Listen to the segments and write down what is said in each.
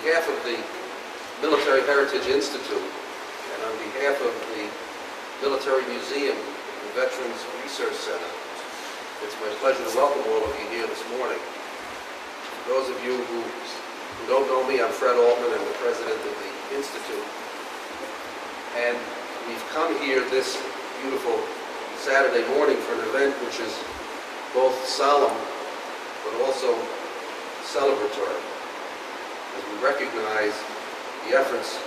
behalf of the Military Heritage Institute and on behalf of the Military Museum and Veterans Research Center, it's my pleasure to welcome all of you here this morning. For those of you who don't know me, I'm Fred Allman. I'm the president of the Institute. And we've come here this beautiful Saturday morning for an event which is both solemn but also celebratory, as we recognize the efforts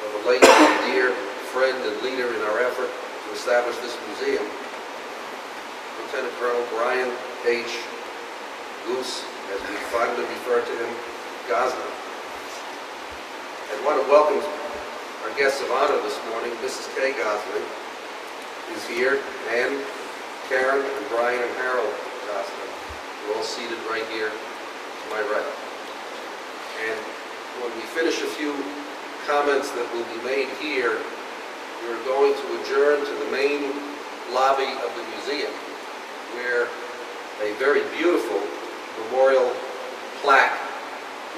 of a late and dear friend and leader in our effort to establish this museum, Lieutenant Colonel Bryan H. Goose, as we fondly refer to him, Gosling. I want to welcome our guests of honor this morning. Mrs. Kay Gosling is here, and Karen and Brian and Harold Gosling. We're all seated right here to my right. And when we finish a few comments that will be made here, we're going to adjourn to the main lobby of the museum, where a very beautiful memorial plaque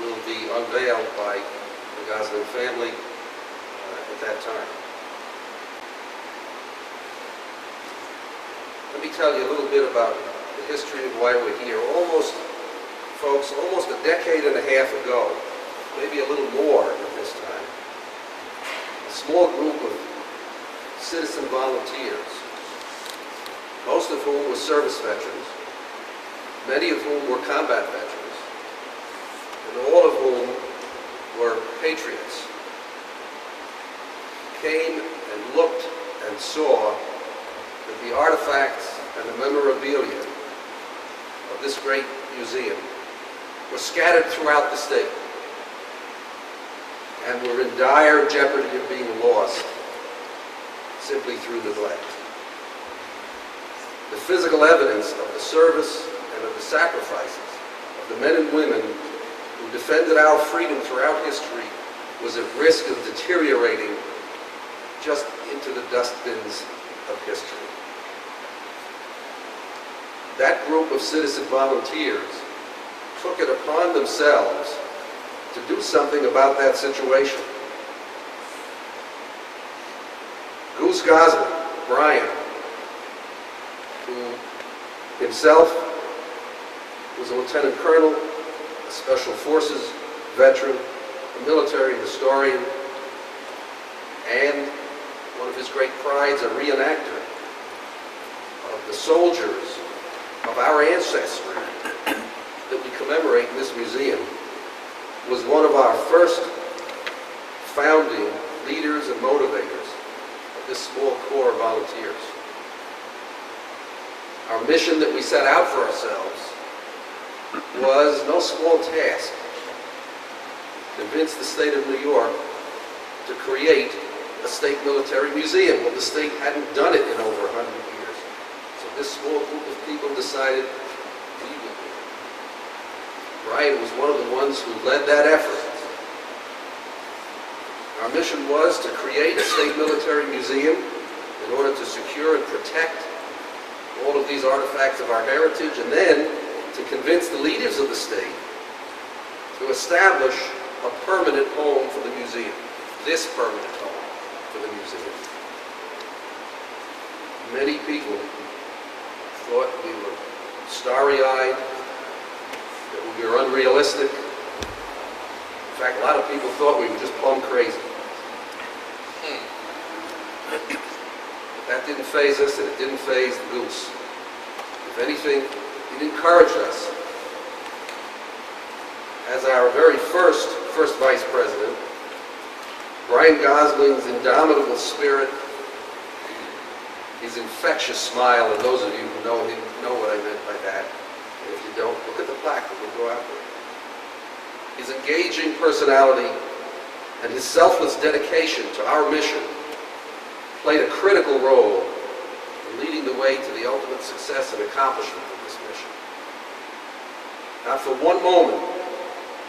will be unveiled by the Gosling family at that time. Let me tell you a little bit about the history of why we're here. Folks, almost a decade and a half ago, maybe a little more at this time, a small group of citizen volunteers, most of whom were service veterans, many of whom were combat veterans, and all of whom were patriots, came and looked and saw that the artifacts and the memorabilia of this great museum were scattered throughout the state and were in dire jeopardy of being lost simply through neglect. The physical evidence of the service and of the sacrifices of the men and women who defended our freedom throughout history was at risk of deteriorating just into the dustbins of history. That group of citizen volunteers took it upon themselves to do something about that situation. Goose Gosling, Bryan, who himself was a lieutenant colonel, a special forces veteran, a military historian, and one of his great prides, a reenactor of the soldiers of our ancestry that we commemorate in this museum, was one of our first founding leaders and motivators of this small corps of volunteers. Our mission that we set out for ourselves was no small task: convince the state of New York to create a state military museum. Well, the state hadn't done it in over 100 years. So this small group of people decided we would do it. Bryan was one of the ones who led that effort. Our mission was to create a state military museum in order to secure and protect all of these artifacts of our heritage, and then to convince the leaders of the state to establish a permanent home for the museum, this permanent home for the museum. Many people thought we were starry-eyed, that we were unrealistic. In fact, a lot of people thought we were just plumb crazy. But that didn't faze us, and it didn't faze the Goose. If anything, it encouraged us. As our very first vice president, Bryan Gosling's indomitable spirit, his infectious smile, and those of you who know him know what I meant by that. And if you don't, look at the plaque that will go out there. His engaging personality and his selfless dedication to our mission played a critical role in leading the way to the ultimate success and accomplishment of this mission. Not for one moment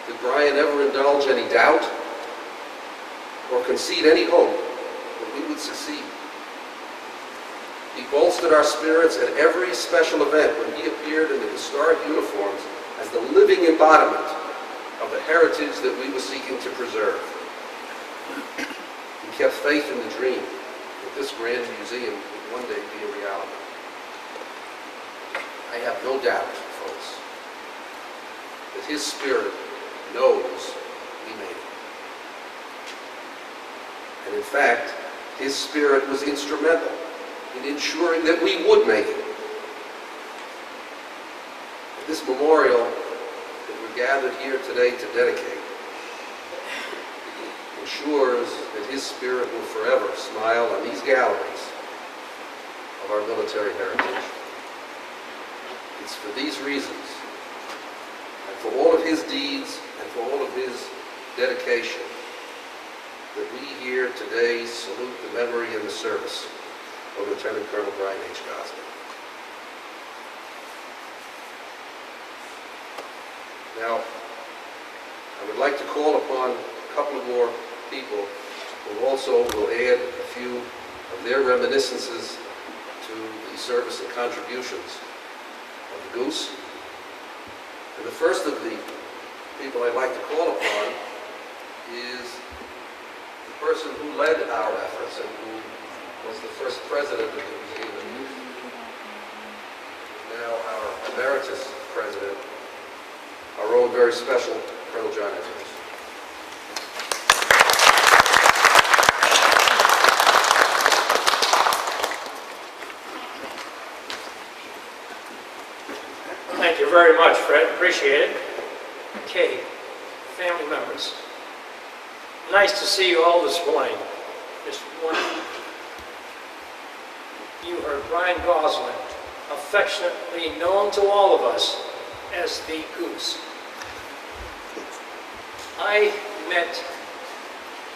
did Bryan ever indulge any doubt or concede any hope that we would succeed. He bolstered our spirits at every special event when he appeared in the historic uniforms as the living embodiment of the heritage that we were seeking to preserve. He kept faith in the dream that this grand museum would one day be a reality. I have no doubt, folks, that his spirit knows we made it. And in fact, his spirit was instrumental in ensuring that we would make it. This memorial that we're gathered here today to dedicate ensures that his spirit will forever smile on these galleries of our military heritage. It's for these reasons, and for all of his deeds, and for all of his dedication, that we here today salute the memory and the service of Lieutenant Colonel Bryan H. Gosling. Now, I would like to call upon a couple of more people who also will add a few of their reminiscences to the service and contributions of the Goose. And the first of the people I'd like to call upon is the person who led our efforts and who was the first president of the museum, now our emeritus president, our own very special Colonel John Edwards. Thank you very much, Fred. Appreciate it. Okay, family members. Nice to see you all this morning. This morning, you heard Bryan Gosling, affectionately known to all of us as the Goose. I met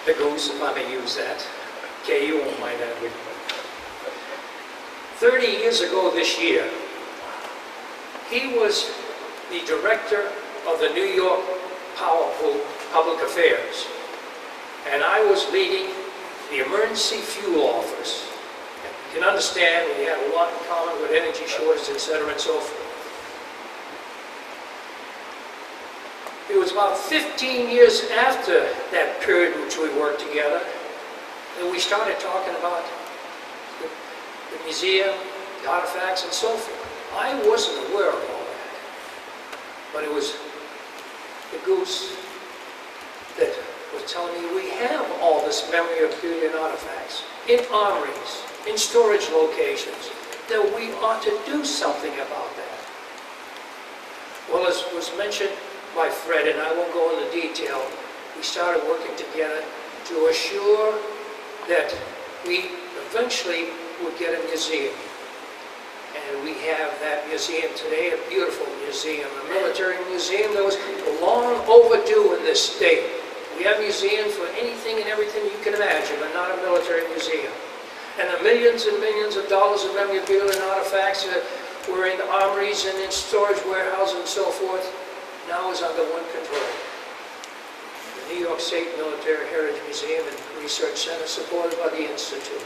the Goose, if I may use that. Okay, you won't mind that. 30 years ago this year, he was the director of the New York Power Pool Public Affairs, and I was leading the Emergency Fuel Office. And you can understand we had a lot in common with energy shortages, etc., and so forth. It was about 15 years after that period in which we worked together that we started talking about the museum, the artifacts, and so forth. I wasn't aware of all that, but it was the Goose that was telling me we have all this memorabilia and artifacts in armories, in storage locations, that we ought to do something about that. Well, as was mentioned by Fred, and I won't go into detail, we started working together to assure that we eventually would get a museum. And we have that museum today, a beautiful museum, a military museum that was long overdue in this state. We have museums for anything and everything you can imagine, but not a military museum. And the millions and millions of dollars of memorabilia and artifacts that were in armories and in storage warehouses and so forth, now is under one control. The New York State Military Heritage Museum and Research Center, supported by the Institute.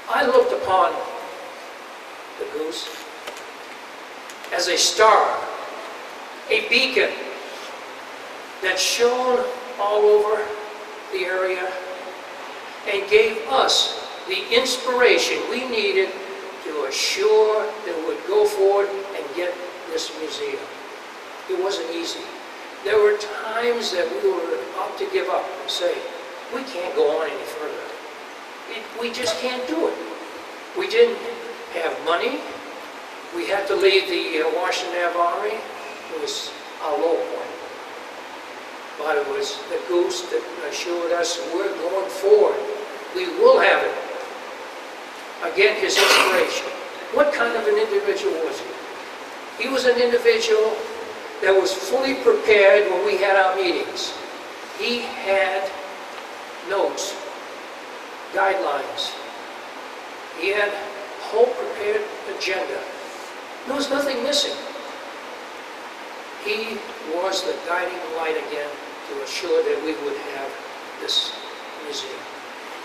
I looked upon the Goose as a star, a beacon that shone all over the area and gave us the inspiration we needed to assure that we would go forward and get this museum. It wasn't easy. There were times that we were about to give up and say, we can't go on any further. We just can't do it. We didn't have money. We had to leave the Washington Ave Armory. It was our low point. But it was the Goose that assured us we're going forward. We will have it. Again, his inspiration. What kind of an individual was he? He was an individual that was fully prepared when we had our meetings. He had notes, guidelines. He had a whole prepared agenda. There was nothing missing. He was the guiding light again to assure that we would have this museum.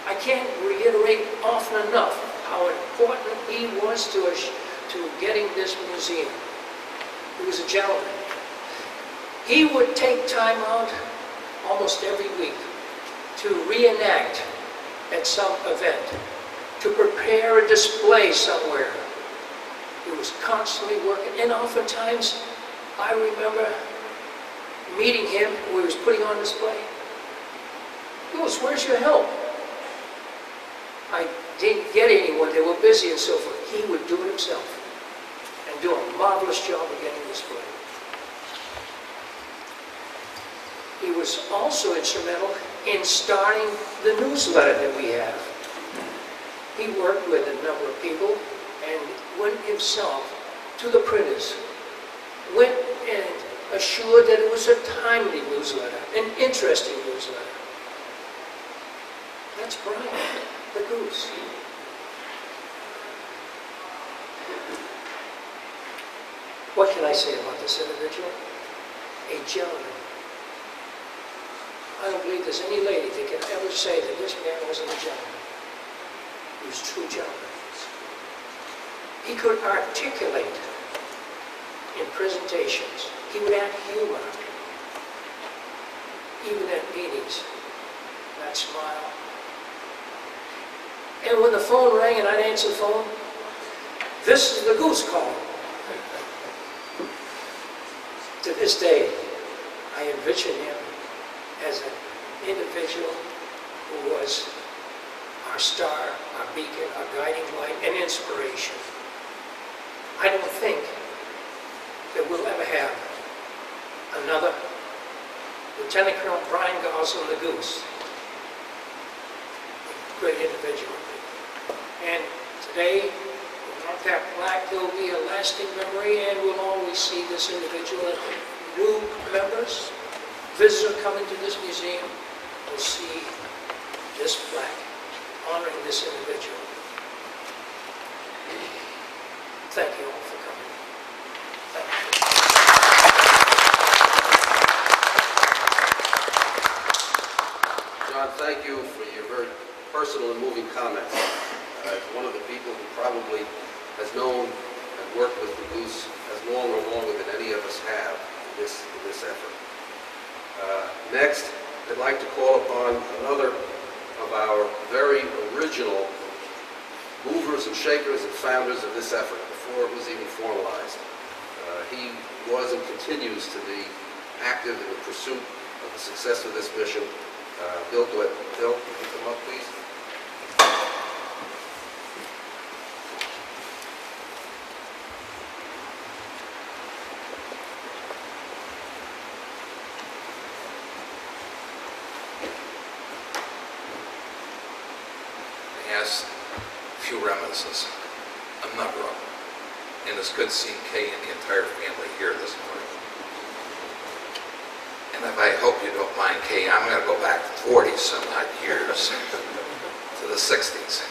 I can't reiterate often enough how important he was to getting this museum. He was a gentleman. He would take time out almost every week to reenact at some event, to prepare a display somewhere. He was constantly working, and oftentimes I remember meeting him when he was putting on display. He goes, "Where's your help?" I didn't get anyone, they were busy and so forth. He would do it himself and do a marvelous job of getting display. He was also instrumental in starting the newsletter that we have. He worked with a number of people and went himself to the printers, went and assured that it was a timely newsletter, an interesting newsletter. That's Bryan, the goose. What can I say about this individual? A gentleman. I don't believe there's any lady that can ever say that this man wasn't a gentleman. He was a true gentleman. He could articulate in presentations. He would add humor, even at meetings. That smile. And when the phone rang and I'd answer the phone, "This is the goose calling." To this day, I envision him as an individual who was our star, our beacon, our guiding light, and inspiration. I don't think that we'll ever have another Lieutenant Colonel Bryan Gosling, the goose. A great individual. And today, on that plaque, there will be a lasting memory, and we'll always see this individual. And new members, visitors coming to this museum, will see this plaque honoring this individual. Thank you all for coming. Thank you. John, thank you for your very personal and moving comments. As one of the people who probably has known and worked with the goose as long or longer than any of us have in this effort. Next, I'd like to call upon another of our very original movers and shakers and founders of this effort before it was even formalized. He was and continues to be active in the pursuit of the success of this mission. Bill Glidden. Bill, can you come up, please? Yes, a few reminiscences. A number of them. And it's good seeing Kay and the entire family here this morning. And if I hope you don't mind, Kay, I'm going to go back 40 some odd years to the 60s.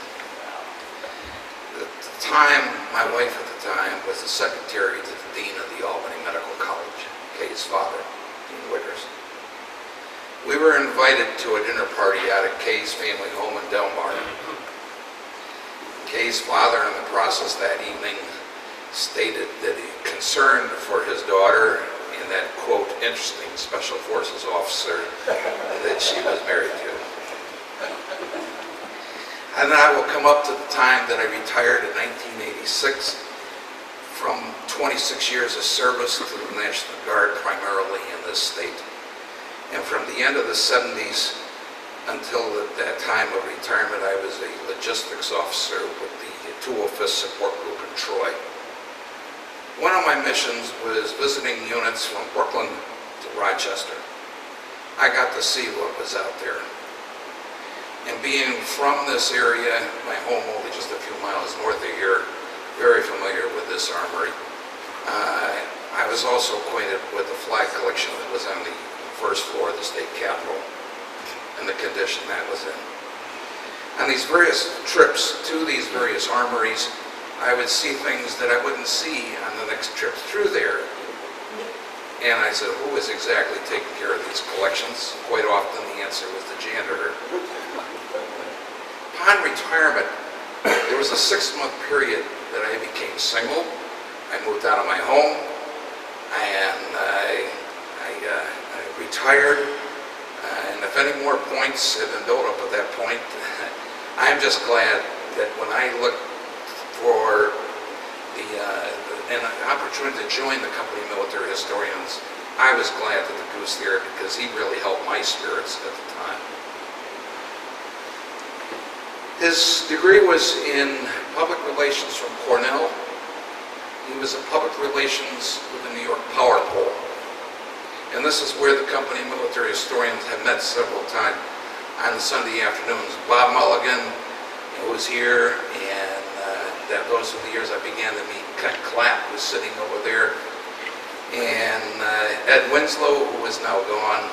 At the time, my wife at the time was the secretary to the dean of the Allman Medical College, Kay's father, Dean Wiggers. We were invited to a dinner party out at Kay's family home in Delmar. Kay's father, in the process that evening, stated that he concerned for his daughter and that, quote, interesting special forces officer that she was married to. And I will come up to the time that I retired in 1986 from 26 years of service to the National Guard, primarily in this state. And from the end of the 70s until that time of retirement, I was a logistics officer with the 205th Support Group in Troy. One of my missions was visiting units from Brooklyn to Rochester. I got to see what was out there. And being from this area, my home only just a few miles north of here, very familiar with this armory. I was also acquainted with the flag collection that was on the first floor of the state capitol and the condition that was in. On these various trips to these various armories, I would see things that I wouldn't see on the next trip through there. And I said, who is exactly taking care of these collections? Quite often the answer was the janitor. Upon retirement, there was a 6-month period that I became single. I moved out of my home, and I I retired, and if any more points have been built up at that point, I'm just glad that when I looked for an opportunity to join the company of military historians, I was glad that the Goose there because he really helped my spirits at the time. His degree was in public relations from Cornell. He was in public relations with the New York Power Pole. And this is where the company of military historians have met several times on Sunday afternoons. Bob Mulligan was here, and those were the years I began to meet. Ken Clapp was sitting over there, and Ed Winslow, who is now gone.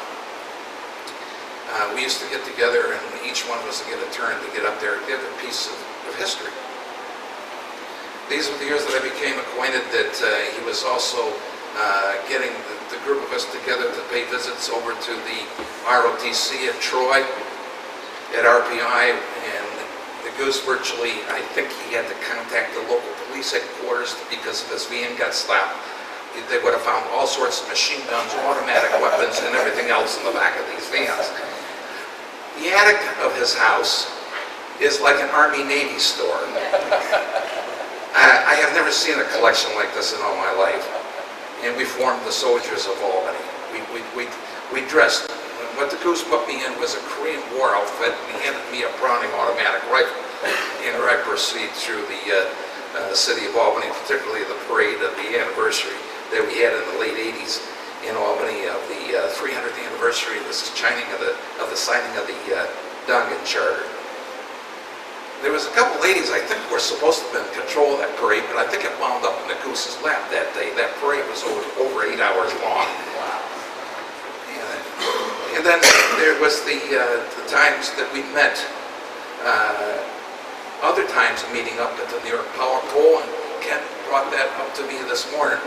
We used to get together, and each one of us would get a turn to get up there and give a piece of history. These were the years that I became acquainted that he was also getting the group of us together to pay visits over to the ROTC at Troy, at RPI, and the Goose virtually, I think he had to contact the local police headquarters because if his van got stopped, they would have found all sorts of machine guns, automatic weapons, and everything else in the back of these vans. The attic of his house is like an Army-Navy store. I have never seen a collection like this in all my life. And we formed the Soldiers of Albany. We dressed. What the Goose put me in was a Korean War outfit, and he handed me a Browning automatic rifle. And I proceed through the city of Albany, particularly the parade of the anniversary that we had in the late 80s in Albany of the 300th anniversary of the signing of the Dongan Charter. There was a couple ladies I think were supposed to have been in control of that parade, but I think it wound up in the Goose's lap that day. That parade was over 8 hours long. And then there was the times that we met, other times meeting up at the New York Power Pole, and Ken brought that up to me this morning.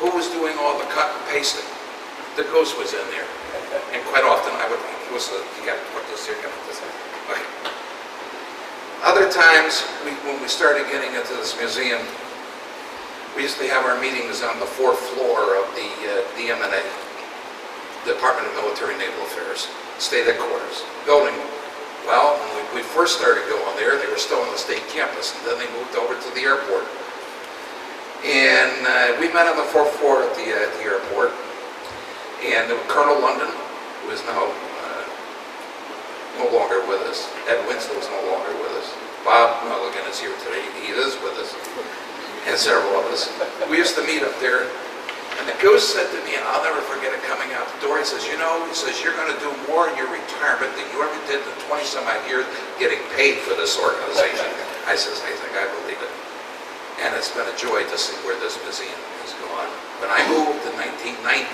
Who was doing all the cut and pasting? The Goose was in there. And quite often I would, you got to put this here, you got to put this here. Okay. Other times, when we started getting into this museum, we used to have our meetings on the 4th floor of the DMNA, Department of Military and Naval Affairs, state headquarters, building. Well, when we first started going there, they were still on the state campus, and then they moved over to the airport. And we met on the 4th floor at the airport, and Colonel London, who is now no longer with us. Ed Winslow is no longer with us. Bob Mulligan is here today. He is with us, and several of us. We used to meet up there, and the Goose said to me, and I'll never forget it coming out the door, he says, you know, he says, you're going to do more in your retirement than you ever did in 20-some-odd years getting paid for this organization. I says, I think I believe it. And it's been a joy to see where this museum has gone. When I moved in 1990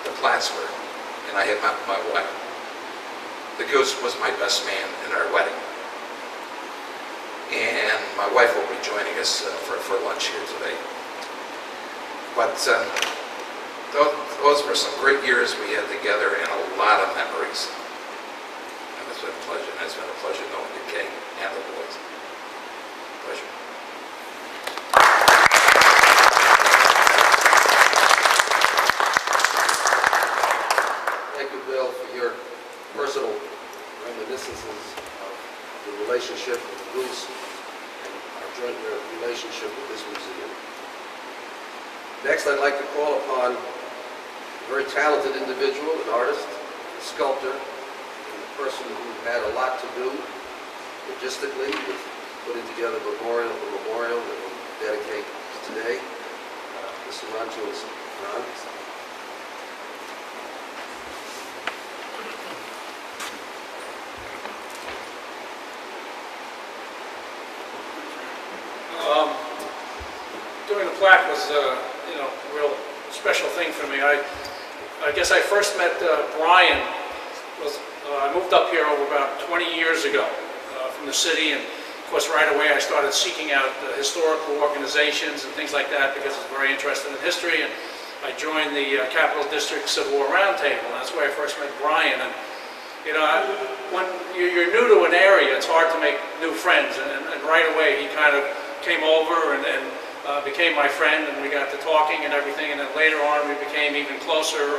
to Plattsburgh, and I had met my wife, the Goose was my best man in our wedding. And my wife will be joining us for lunch here today. But those were some great years we had together and a lot of memories. And it's been a pleasure. And it's been a pleasure knowing you, Kay, and the boys. Pleasure. Thank you, Bill, for your personal reminiscences of the relationship with the Goose and our joint relationship with this museum. Next, I'd like to call upon a very talented individual, an artist, a sculptor, and a person who had a lot to do logistically with putting together the memorial that we'll dedicate today. Mr. Rancho. Ron. Doing the plaque was, a real special thing for me. I guess I first met Bryan. I moved up here over about 20 years ago from the city, and of course right away I started seeking out historical organizations and things like that because I was very interested in history, and I joined the Capital District Civil War Roundtable, and that's where I first met Bryan. And when you're new to an area, it's hard to make new friends, and right away he kind of came over and became my friend, and we got to talking and everything, and then later on we became even closer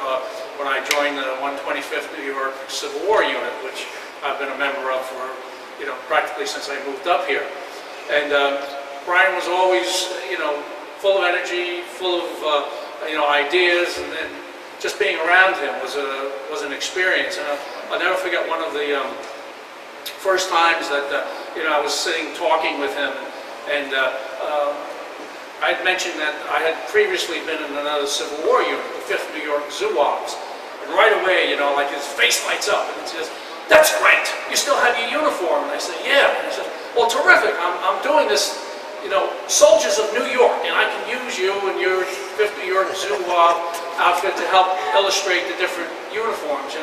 when I joined the 125th New York Civil War Unit, which I've been a member of for, practically since I moved up here. And Bryan was always, full of energy, full of, ideas, and just being around him was an experience. And I'll never forget one of the first times that, I was sitting talking with him, and I had mentioned that I had previously been in another Civil War unit, the 5th New York Zoo Ops. And right away, like his face lights up, and he says, "That's great, you still have your uniform." And I said, "Yeah." And he said, "Well, terrific, I'm doing this, Soldiers of New York, and I can use you and your 5th New York Zoo outfit to help illustrate the different uniforms,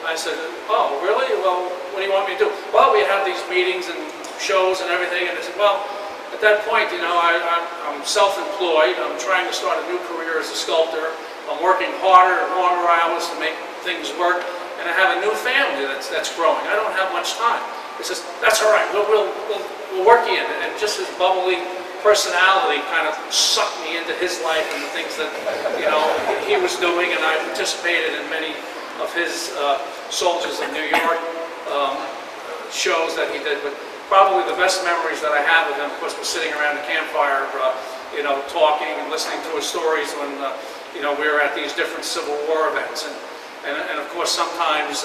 I said, "Oh, really? Well, what do you want me to do?" "Well, we have these meetings and shows and everything." And I said, "Well, at that point, I'm self-employed. I'm trying to start a new career as a sculptor. I'm working harder and longer hours to make things work, and I have a new family that's growing. I don't have much time." He says, "That's all right. We'll work you in." And just his bubbly personality kind of sucked me into his life and the things that he was doing, and I participated in many of his Soldiers of New York shows that he did. But probably the best memories that I have with him, of course, was sitting around the campfire, talking and listening to his stories when we were at these different Civil War events. And of course, sometimes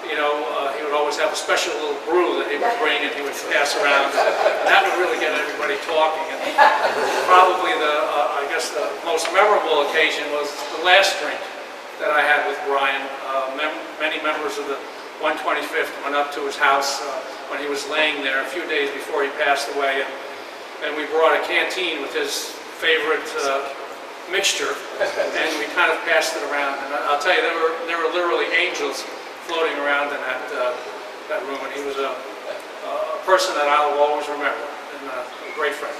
he would always have a special little brew that he would bring and he would pass around, and that would really get everybody talking. And probably I guess the most memorable occasion was the last drink that I had with Bryan. Many members of the 125th went up to his house when he was laying there a few days before he passed away, and we brought a canteen with his favorite mixture, and we kind of passed it around. And I'll tell you, there were literally angels floating around in that room, and he was a person that I'll always remember, and a great friend.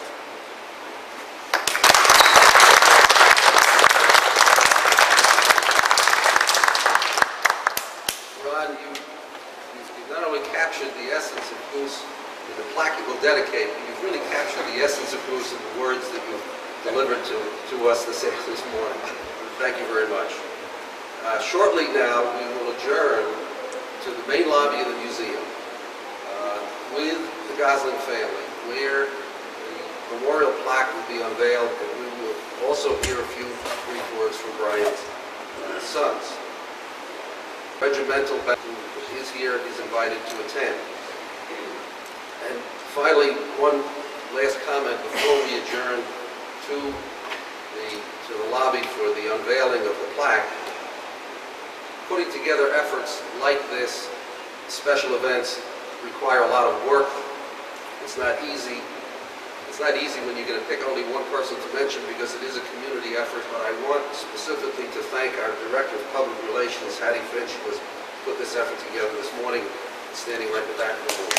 Ron, you've not only captured the essence of Goose in the plaque you will dedicate, but you've really captured the essence of Goose in the words that you've delivered to us this morning. Thank you very much. Shortly now, we will adjourn to the main lobby of the museum with the Gosling family, where the memorial plaque will be unveiled, and we will also hear a few brief words from Bryan's sons. Regimental who is here is invited to attend. And finally, one last comment before we adjourn to the lobby for the unveiling of the plaque. Putting together efforts like this, special events, require a lot of work. It's not easy. It's not easy when you're going to pick only one person to mention, because it is a community effort. But I want specifically to thank our Director of Public Relations, Hattie Finch, who has put this effort together this morning, standing right at the back of the room.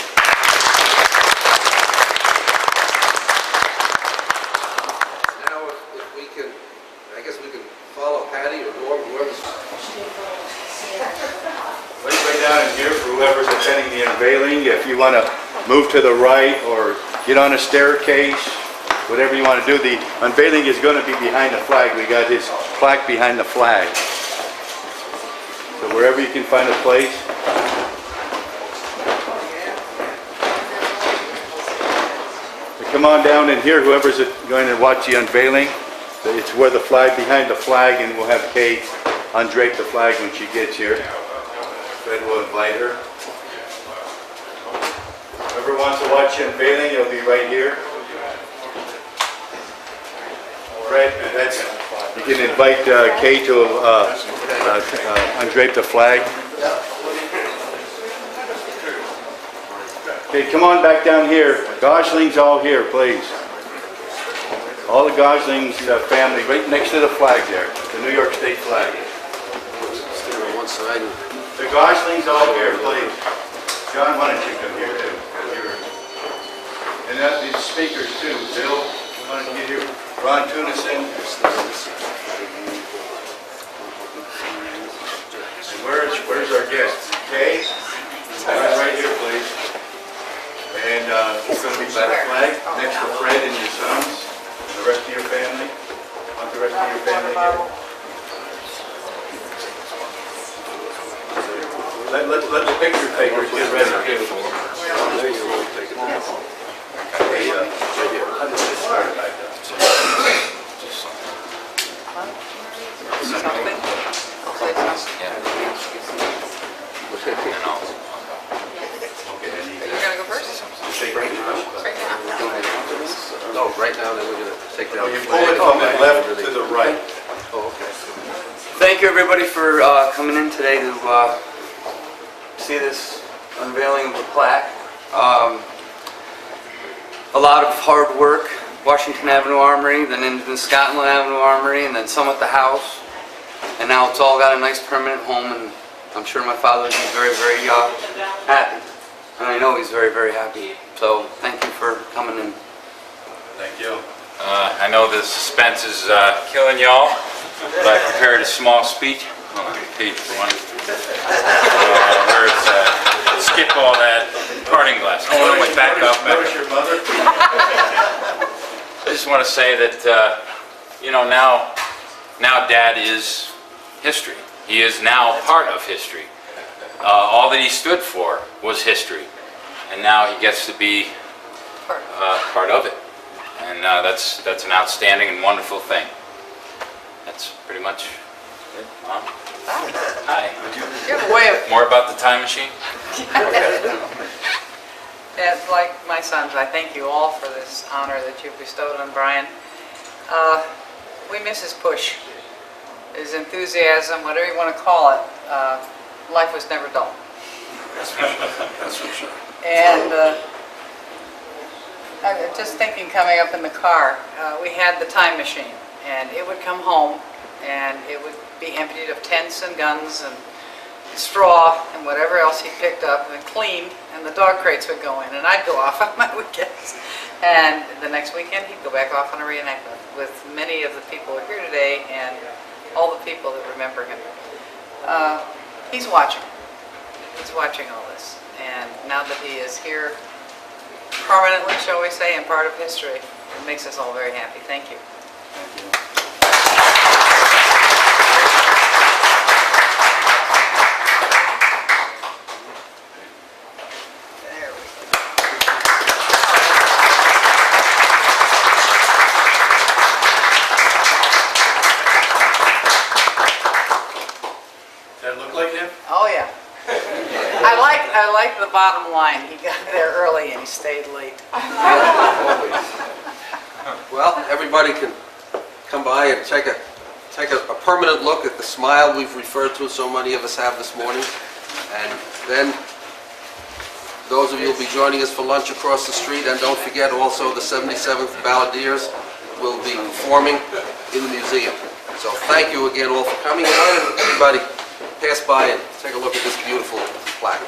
Now, if we can, I guess we can follow Patty or Norm, whoever's. Way down in here for whoever's attending the unveiling. If you want to move to the right or get on a staircase, whatever you want to do. The unveiling is going to be behind the flag. We got his plaque behind the flag. So wherever you can find a place. So come on down in here, whoever's going to watch the unveiling. It's where the flag, behind the flag, and we'll have Kate undrape the flag when she gets here. Fred will invite her. Whoever wants to watch the unveiling, he'll be right here. Fred, you can invite Kate to undrape the flag. Okay, come on back down here. Gosling's all here, please. All the Gosling's family right next to the flag there, the New York State flag. Stand on one side. The Gosling's all here, please. John, why don't you come here too? And these speakers too. Bill, why don't you get here? Ron Tunison. And where's our guest? Kay? Right here, please. And it's going to be by the flag next to Fred and your sons. The rest of your family? Want the rest of your family here? Let the picture takers get ready too. There you go. Take it down. Hey, how does this start back up? Something? I'll say something. You're gonna go first? Right now. No, right now, then we're going to take down You the pull it flag. from the left to the right. Oh, okay. Thank you everybody for coming in today to see this unveiling of the plaque. A lot of hard work, Washington Avenue Armory, then into the Scotland Avenue Armory, and then some at the house. And now it's all got a nice permanent home, and I'm sure my father is very, very happy. And I know he's very, very happy. So thank you for coming in. Thank you. I know the suspense is killing y'all, but I prepared a small speech. Hold on, page 1. Where's skip all that parting glass. Oh, wait, back up. Notice your mother? I just want to say that, now Dad is history. He is now part of history. All that he stood for was history, and now he gets to be part of it. And that's an outstanding and wonderful thing. That's pretty much it, Mom. Hi. You have a way of, More about the time machine? and like my sons, I thank you all for this honor that you've bestowed on Bryan. We miss his push, his enthusiasm, whatever you want to call it. Life was never dull. That's for sure. And I was just thinking, coming up in the car, we had the time machine, and it would come home, and it would be emptied of tents and guns and straw and whatever else he picked up and cleaned, and the dog crates would go in, and I'd go off on my weekends. And the next weekend, he'd go back off on a reenactment with many of the people who are here today and all the people that remember him. He's watching. He's watching all this. And now that he is here permanently, shall we say, and part of history, it makes us all very happy. Thank you. There we go. Does that look like him? Oh, yeah. I like the bottom line. He got there early and he stayed late. Well, everybody can come by and take a permanent look at the smile we've referred to, so many of us have this morning. And then those of you who will be joining us for lunch across the street, and don't forget also the 77th Balladeers will be performing in the museum. So thank you again all for coming. And everybody pass by and take a look at this beautiful plaque.